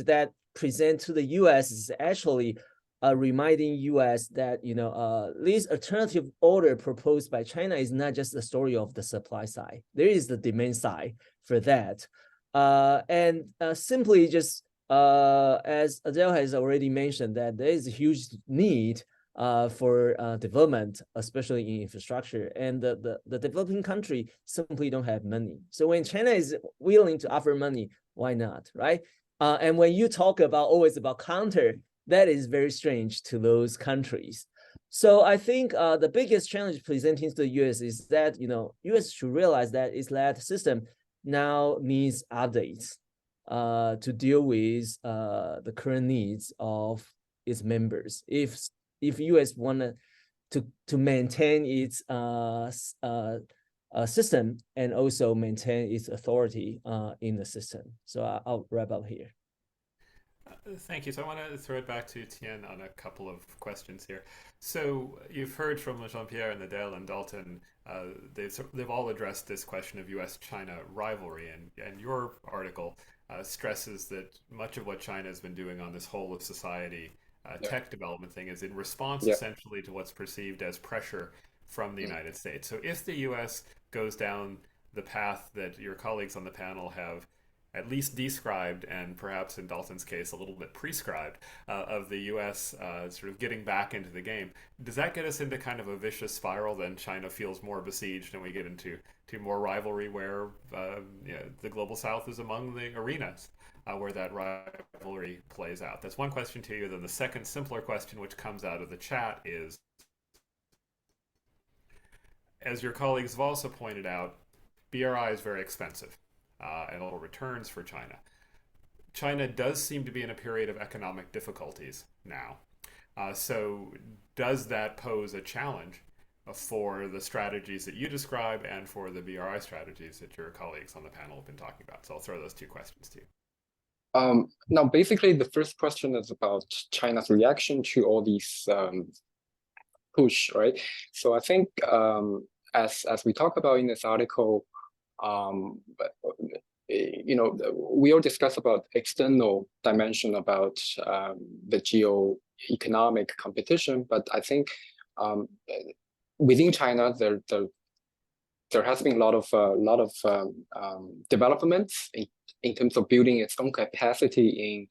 that present to the US is actually reminding US that this alternative order proposed by China is not just the story of the supply side. There is the demand side for that, and simply just as deLisle has already mentioned, that there is a huge need for development, especially in infrastructure, and the developing country simply don't have money. So when China is willing to offer money, why not, right? And when you talk always about counter, that is very strange to those countries. So I think the biggest challenge presenting to the US is that US should realize that its led system now needs updates to deal with the current needs of its members. If US wanted to maintain its system and also maintain its authority in the system. So I'll wrap up here. Thank you. So I want to throw it back to Tien on a couple of questions here. So you've heard from Jean-Pierre and deLisle and Dalton. They've all addressed this question of US-China rivalry, and your article stresses that much of what China has been doing on this whole of society tech development thing is in response essentially to what's perceived as pressure from the United States. So if the US goes down the path that your colleagues on the panel have at least described, and perhaps in Dalton's case a little bit prescribed, of the US sort of getting back into the game, does that get us into kind of a vicious spiral? Then China feels more besieged and we get into more rivalry where the global south is among the arenas where that rivalry plays out. That's one question to you. Then the second simpler question which comes out of the chat is, as your colleagues have also pointed out, BRI is very expensive and little returns for China. China does seem to be in a period of economic difficulties now. So does that pose a challenge for the strategies that you describe and for the BRI strategies that your colleagues on the panel have been talking about? So I'll throw those two questions to you. Now, basically, the first question is about China's reaction to all these push, right? So I think as we talk about in this article, we all discuss about external dimension about the geo-economic competition, but I think within China there has been a lot of developments in terms of building its own capacity in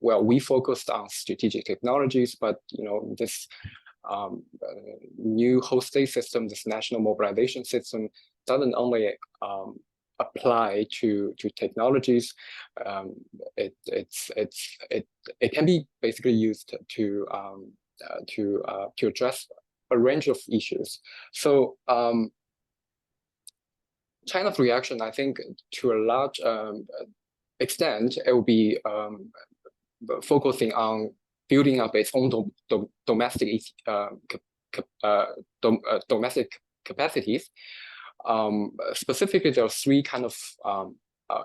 we focused on strategic technologies, but this new whole state system, this national mobilization system, doesn't only apply to technologies. It can be basically used to address a range of issues. So China's reaction, I think, to a large extent, it will be focusing on building up its own domestic domestic capacities. Specifically, there are three kind of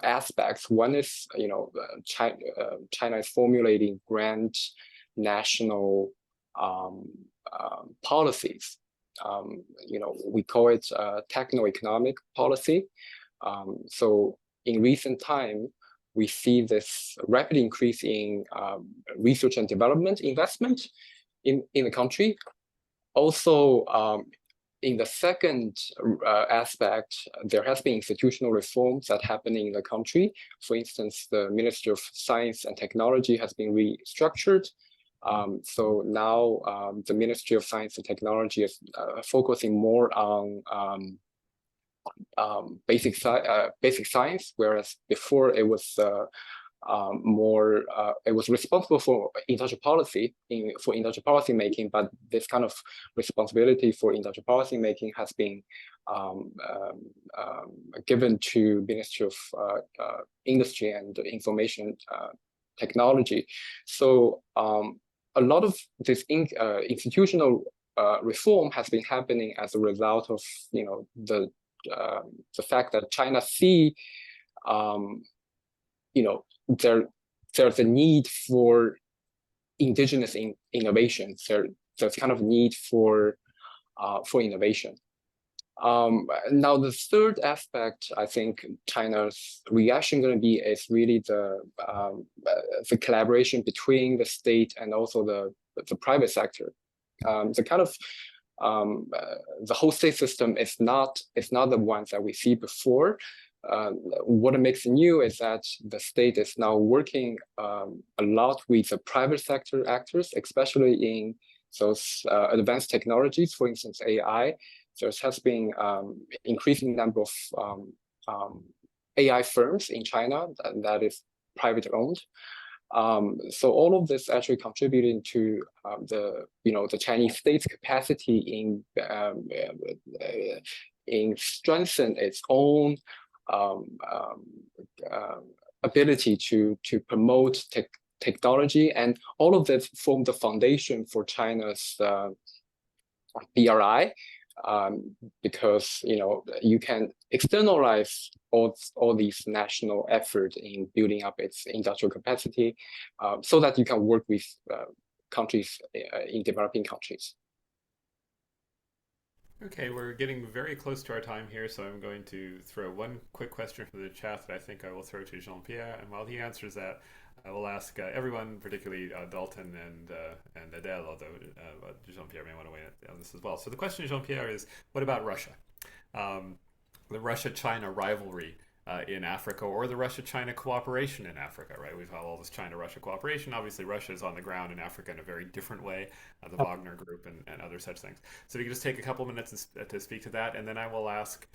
aspects. One is, China is formulating grand national policies. We call it techno-economic policy. So in recent time, we see this rapid increase in research and development investment in the country. Also, in the second aspect, there has been institutional reforms that happen in the country. For instance, the Ministry of Science and Technology has been restructured. So now the Ministry of Science and Technology is focusing more on basic science, whereas before it was it was responsible for industrial policy making, but this kind of responsibility for industrial policy making has been given to Ministry of Industry and Information Technology. So a lot of this institutional reform has been happening as a result of the fact that China see there's a need for indigenous innovation. There's kind of need for innovation. Now the third aspect, I think China's reaction going to be is really the collaboration between the state and also the private sector. The kind of the whole state system is not the ones that we see before. What makes new is that the state is now working a lot with the private sector actors, especially in those advanced technologies, for instance, AI. There has been increasing number of AI firms in China that is private owned. So all of this actually contributing to the Chinese state's capacity in strengthen its own ability to promote technology, and all of this form the foundation for China's BRI, because you can externalize all these national effort in building up its industrial capacity, so that you can work with countries in developing countries. Okay, we're getting very close to our time here, so I'm going to throw one quick question from the chat that I think I will throw to Jean-Pierre, and while he answers that, I will ask everyone, particularly Dalton and deLisle, although Jean-Pierre may want to weigh in on this as well. So the question to Jean-Pierre is, what about Russia? The Russia-China rivalry in Africa, or the Russia-China cooperation in Africa, right? We've had all this China-Russia cooperation. Obviously, Russia is on the ground in Africa in a very different way, the Wagner Group and other such things. So if you can just take a couple minutes to speak to that, and then I will ask,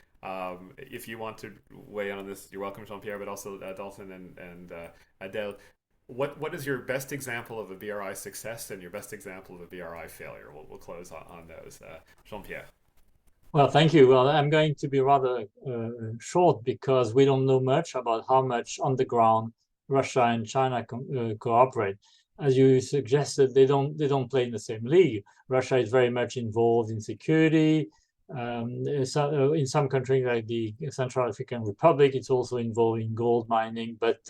if you want to weigh in on this, you're welcome, Jean-Pierre, but also Dalton and deLisle. What is your best example of a BRI success and your best example of a BRI failure? We'll close on those. Jean-Pierre. Well, thank you. Well, I'm going to be rather short because we don't know much about how much on the ground Russia and China cooperate. As you suggested, they don't play in the same league. Russia is very much involved in security. In some countries like the Central African Republic, it's also involved in gold mining, but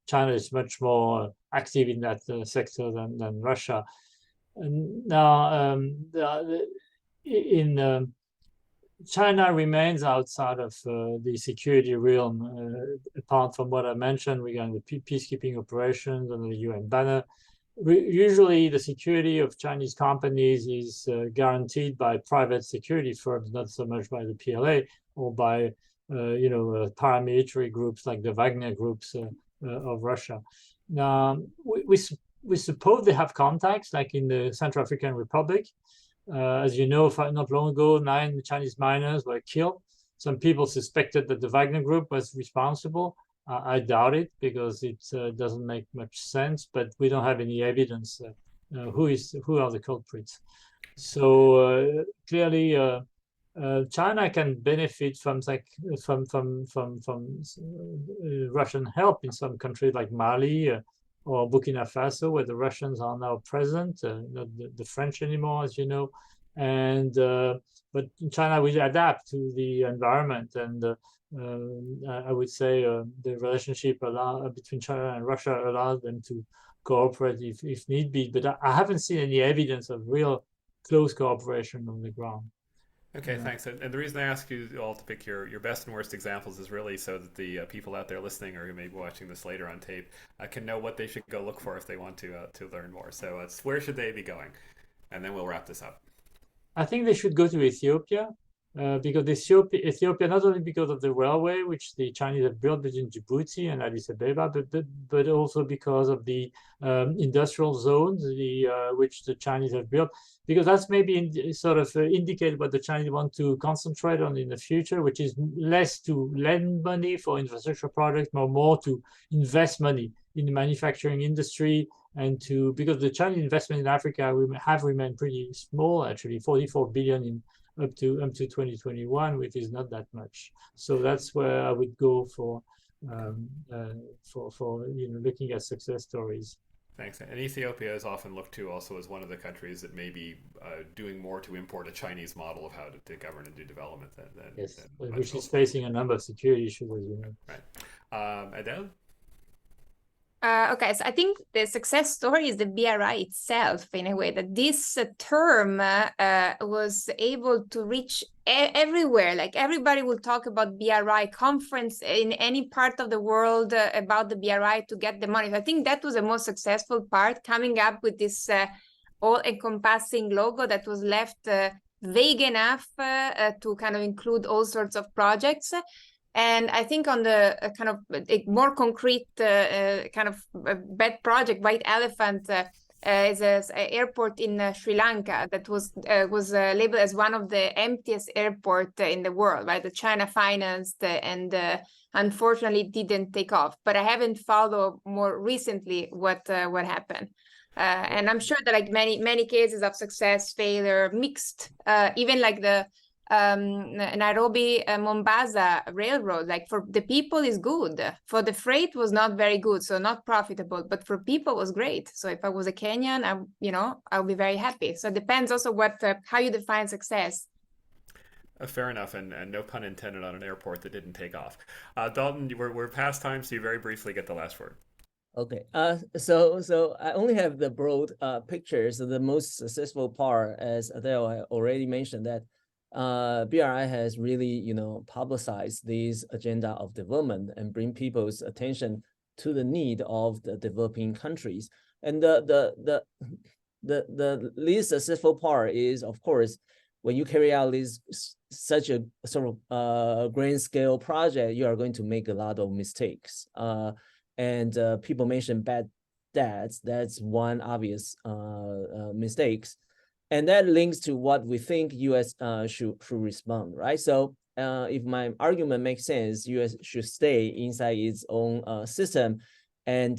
China is much more active in that sector than Russia. And now, China remains outside of the security realm, apart from what I mentioned regarding the peacekeeping operations under the UN banner. Usually, the security of Chinese companies is guaranteed by private security firms, not so much by the PLA or by paramilitary groups like the Wagner groups of Russia. Now, we suppose they have contacts, like in the Central African Republic. As you know, not long ago, 9 Chinese miners were killed. Some people suspected that the Wagner Group was responsible. I doubt it, because it doesn't make much sense, but we don't have any evidence who are the culprits. So clearly, China can benefit from Russian help in some countries like Mali or Burkina Faso, where the Russians are now present, not the French anymore, as you know. and but China will adapt to the environment, and I would say the relationship between China and Russia allows them to cooperate if need be. But I haven't seen any evidence of real close cooperation on the ground. Okay, thanks. And the reason I ask you all to pick your best and worst examples is really so that the people out there listening or who may be watching this later on tape can know what they should go look for if they want to learn more. So where should they be going? And then we'll wrap this up. I think they should go to Ethiopia, because Ethiopia, not only because of the railway which the Chinese have built between Djibouti and Addis Ababa, but also because of the industrial zones which the Chinese have built, because that's maybe sort of indicate what the Chinese want to concentrate on in the future, which is less to lend money for infrastructure projects, but more to invest money in the manufacturing industry, and because the Chinese investment in Africa have remained pretty small, actually 44 billion up to 2021, which is not that much. So that's where I would go for looking at success stories. Thanks. And Ethiopia is often looked to also as one of the countries that may be doing more to import a Chinese model of how to govern and do development yes, which is facing a number of security issues, as you know. Right. Adele? Okay, so I think the success story is the BRI itself, in a way, that this term was able to reach everywhere. Like everybody will talk about BRI conference in any part of the world about the BRI to get the money. So I think that was the most successful part, coming up with this all-encompassing logo that was left vague enough to kind of include all sorts of projects. And I think on the kind of a more concrete kind of bad project, White Elephant is an airport in Sri Lanka that was labeled as one of the emptiest airport in the world, right? The China financed and unfortunately didn't take off. But I haven't followed more recently what happened. And I'm sure that like many cases of success, failure, mixed, even like the Nairobi Mombasa railroad, like for the people is good, for the freight was not very good, so not profitable, but for people was great. So if I was a Kenyan, I'll be very happy. So it depends also how you define success. Fair enough, and no pun intended on an airport that didn't take off. Dalton, we're past time, so you very briefly get the last word. Okay, so I only have the broad pictures. The most successful part, as Adele already mentioned, that BRI has really, publicized this agenda of development and bring people's attention to the need of the developing countries. And the least successful part is, of course, when you carry out such a sort of grand scale project, you are going to make a lot of mistakes. And people mention bad debts. That's one obvious mistakes. And that links to what we think U.S. should respond, right? So if my argument makes sense, U.S. should stay inside its own system and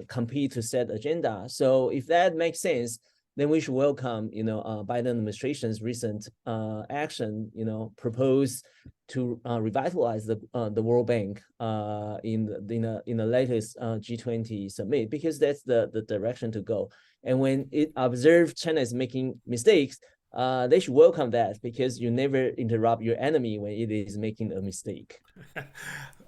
compete to set agenda. So if that makes sense, then we should welcome, Biden administration's recent action, propose to revitalize the World Bank in the latest G20 summit, because that's the direction to go. And when it observes China is making mistakes, they should welcome that, because you never interrupt your enemy when it is making a mistake.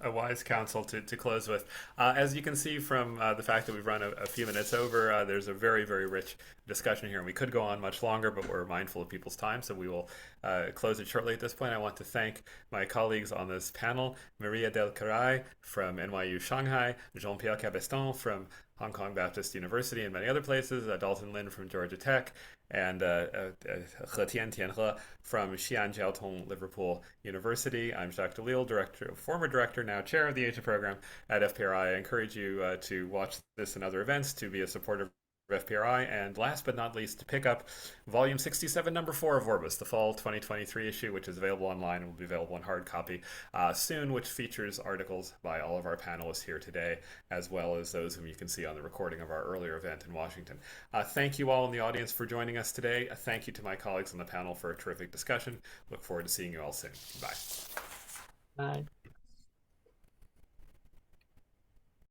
A wise counsel to close with. As you can see from the fact that we've run a few minutes over, there's a very, very rich discussion here, and we could go on much longer, but we're mindful of people's time, so we will close it shortly at this point. I want to thank my colleagues on this panel, Maria Del Carray from NYU Shanghai, Jean-Pierre Cabeston from Hong Kong Baptist University and many other places, Dalton Lin from Georgia Tech, and He Tianhe from Xi'an Jiaotong Liverpool University. I'm Jacques deLisle, former director, now chair of the Asia program at FPRI. I encourage you to watch this and other events, to be a supporter of FPRI, and last but not least, to pick up volume 67, number 4 of Orbis, the fall 2023 issue, which is available online and will be available in hard copy soon, which features articles by all of our panelists here today, as well as those whom you can see on the recording of our earlier event in Washington. Thank you all in the audience for joining us today. Thank you to my colleagues on the panel for a terrific discussion. Look forward to seeing you all soon. Bye. Bye.